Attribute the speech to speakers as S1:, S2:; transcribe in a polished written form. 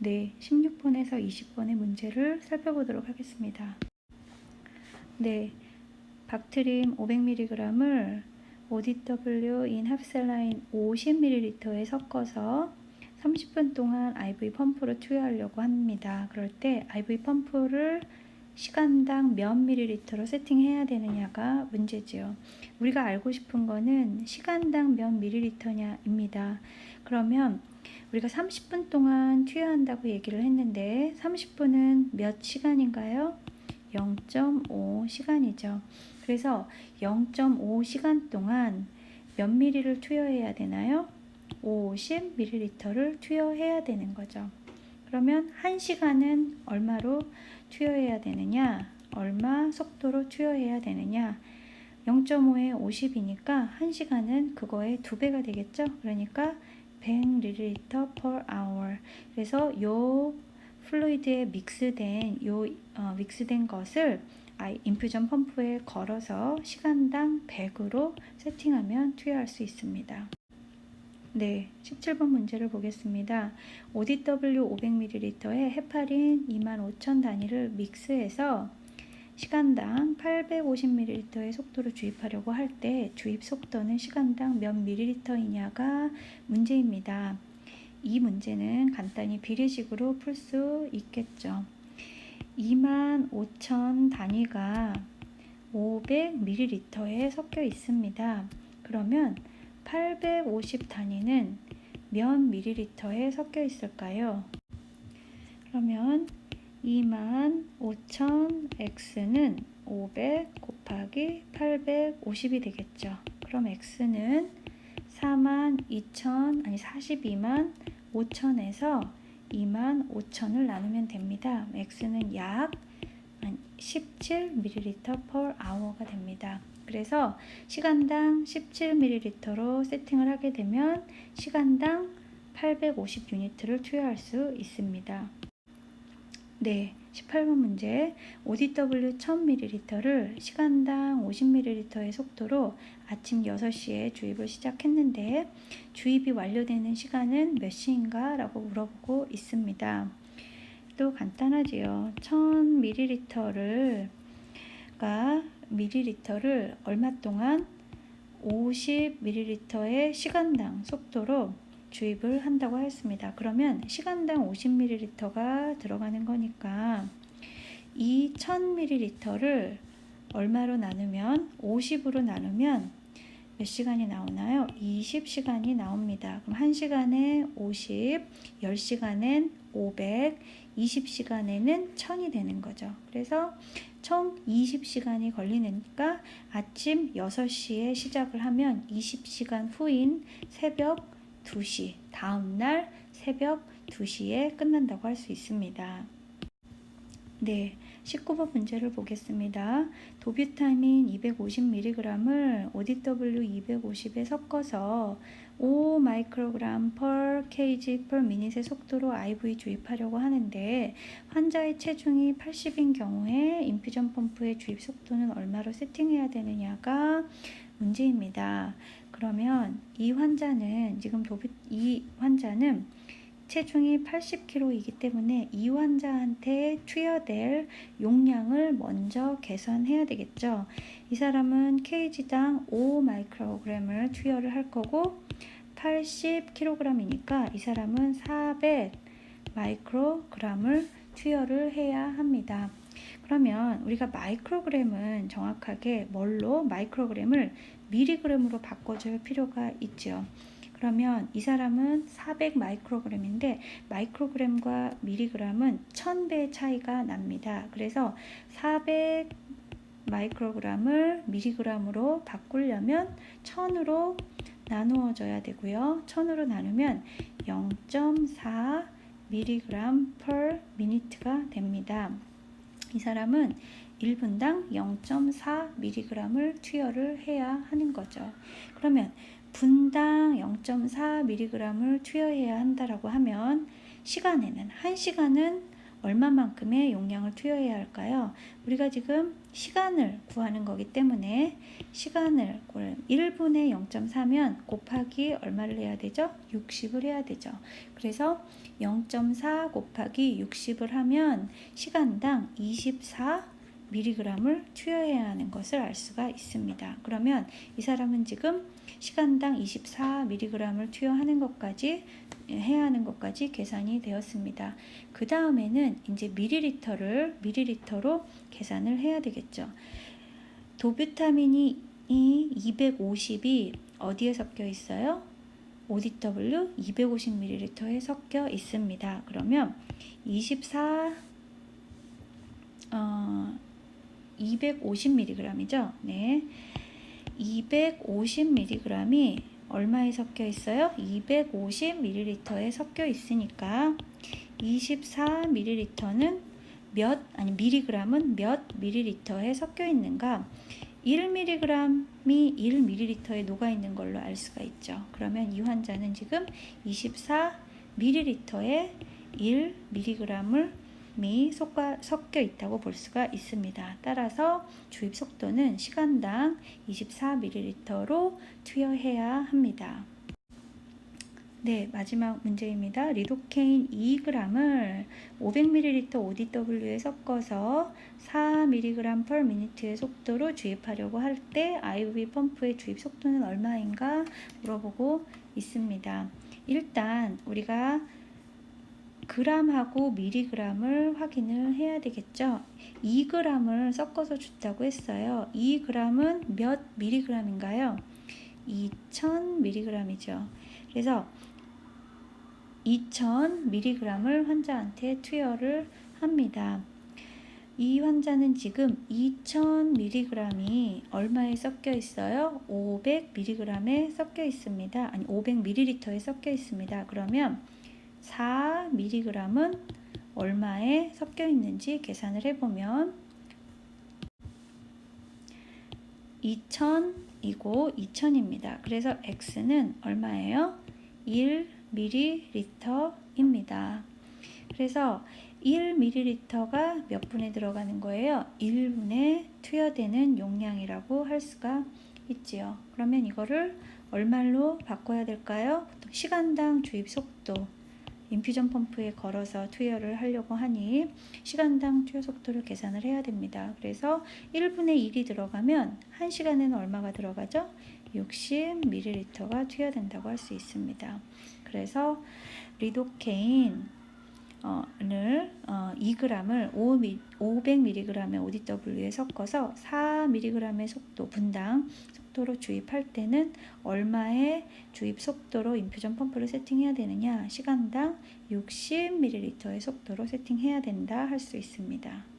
S1: 네, 16번에서 20번의 문제를 살펴보도록 하겠습니다. 네, 박트림 500mg을 ODW in 합셀라인 50ml에 섞어서 30분 동안 IV 펌프로 투여하려고 합니다. 그럴 때 IV 펌프를 시간당 몇 ml로 세팅해야 되느냐가 문제지요. 우리가 알고 싶은 거는 시간당 몇 ml냐입니다. 그러면 우리가 30분 동안 투여한다고 얘기를 했는데 30분은 몇 시간인가요? 0.5 시간이죠. 그래서 0.5 시간 동안 몇 ml를 투여해야 되나요? 50ml를 투여해야 되는 거죠. 그러면 1시간은 얼마로 투여해야 되느냐? 얼마 속도로 투여해야 되느냐? 0.5에 50이니까 1시간은 그거의 2배가 되겠죠? 그러니까 100ml per hour. 그래서 요 플루이드에 믹스된 것을 인퓨전 펌프에 걸어서 시간당 100으로 세팅하면 투여할 수 있습니다. 네, 17번 문제를 보겠습니다. ODW 500ml에 헤파린 25,000 단위를 믹스해서 시간당 850ml의 속도로 주입하려고 할 때 주입 속도는 시간당 몇 ml이냐가 문제입니다. 이 문제는 간단히 비례식으로 풀 수 있겠죠. 25,000 단위가 500ml에 섞여 있습니다. 그러면 850 단위는 몇 ml에 섞여 있을까요? 그러면 25,000x는 500 곱하기 850이 되겠죠. 그럼 x는 42만 5천에서 25,000을 나누면 됩니다. x는 약 17ml per hour가 됩니다. 그래서 시간당 17ml로 세팅을 하게 되면 시간당 850 유니트를 투여할 수 있습니다. 네, 18번 문제. ODW 1000ml를 시간당 50ml의 속도로 아침 6시에 주입을 시작했는데 주입이 완료되는 시간은 몇 시인가? 라고 물어보고 있습니다. 또 간단하지요. 1000ml를 얼마 동안 50ml의 시간당 속도로 주입을 한다고 했습니다. 그러면 시간당 50ml가 들어가는 거니까 이 1000ml를 얼마로 나누면 50으로 나누면 몇 시간이 나오나요? 20시간이 나옵니다. 그럼 1시간에 50, 10시간엔 500, 20시간에는 1000이 되는 거죠. 그래서 총 20시간이 걸리니까 아침 6시에 시작을 하면 20시간 후인 새벽 2시, 다음날 새벽 2시에 끝난다고 할 수 있습니다. 네, 19번 문제를 보겠습니다. 도뷰타민 250mg을 ODW 250에 섞어서 5 마이크로그램 per kg per minute의 속도로 IV 주입하려고 하는데 환자의 체중이 80인 경우에 인퓨전 펌프의 주입 속도는 얼마로 세팅해야 되느냐가 문제입니다. 그러면 이 환자는 체중이 80kg이기 때문에 이 환자한테 투여될 용량을 먼저 계산해야 되겠죠. 이 사람은 kg당 5 마이크로그램을 투여를 할 거고 80kg이니까 이 사람은 400 마이크로그램을 투여를 해야 합니다. 그러면 우리가 마이크로그램은 정확하게 마이크로그램을 미리그램으로 바꿔줄 필요가 있죠. 그러면 이 사람은 400 마이크로그램인데 마이크로그램과 미리그램은 1000배의 차이가 납니다. 그래서 400 마이크로그램을 미리그램으로 바꾸려면 1000으로 나누어져야 되고요. 1000으로 나누면 0.4 미리그램 per minute가 됩니다. 이 사람은 1분당 0.4mg을 투여를 해야 하는 거죠. 그러면 분당 0.4mg을 투여해야 한다라고 하면 시간에는 1시간은 얼마만큼의 용량을 투여해야 할까요? 우리가 지금 시간을 구하는 거기 때문에 시간을 1분에 0.4면 곱하기 얼마를 해야 되죠? 60을 해야 되죠. 그래서 0.4 곱하기 60을 하면 시간당 24mg을 투여해야 하는 것을 알 수가 있습니다. 그러면 이 사람은 지금 시간당 24mg을 투여하는 것까지 해야 하는 것까지 계산이 되었습니다. 그 다음에는 이제 밀리리터로 계산을 해야 되겠죠. 도뷰타민이 250이 어디에 섞여 있어요? ODW 250ml에 섞여 있습니다. 그러면 250mg이죠. 네. 250mg이 얼마에 섞여 있어요? 250ml에 섞여 있으니까 24ml는 밀리그램은 몇 ml에 섞여 있는가? 1mg이 1ml에 녹아 있는 걸로 알 수가 있죠. 그러면 이 환자는 지금 24ml에 1mg을 섞여 있다고 볼 수가 있습니다. 따라서 주입 속도는 시간당 24ml로 투여해야 합니다. 네, 마지막 문제입니다. 리도케인 2g을 500ml ODW에 섞어서 4mg per minute의 속도로 주입하려고 할 때 IV 펌프의 주입 속도는 얼마인가 물어보고 있습니다. 일단 우리가 g하고 mg을 확인을 해야 되겠죠. 2g을 섞어서 줬다고 했어요. 2g은 몇 mg인가요? 2000mg이죠. 그래서 2000mg을 환자한테 투여를 합니다. 이 환자는 지금 2000mg이 얼마에 섞여 있어요? 500mg에 섞여 있습니다. 아니 500ml에 섞여 있습니다. 그러면 4mg은 얼마에 섞여 있는지 계산을 해보면 2000이고 2000입니다. 그래서 X는 얼마예요? 1ml입니다. 그래서 1ml가 몇 분에 들어가는 거예요? 1분에 투여되는 용량이라고 할 수가 있지요. 그러면 이거를 얼마로 바꿔야 될까요? 시간당 주입 속도 인퓨전 펌프에 걸어서 투여를 하려고 하니 시간당 투여 속도를 계산을 해야 됩니다. 그래서 1분의 1이 들어가면 1시간에는 얼마가 들어가죠? 60ml가 투여된다고 할 수 있습니다. 그래서 리도케인을 2g을 500mg의 ODW에 섞어서 4mg의 속도, 분당 속도로 주입할 때는 얼마의 주입 속도로 인퓨전 펌프를 세팅해야 되느냐? 시간당 60ml의 속도로 세팅해야 된다 할 수 있습니다.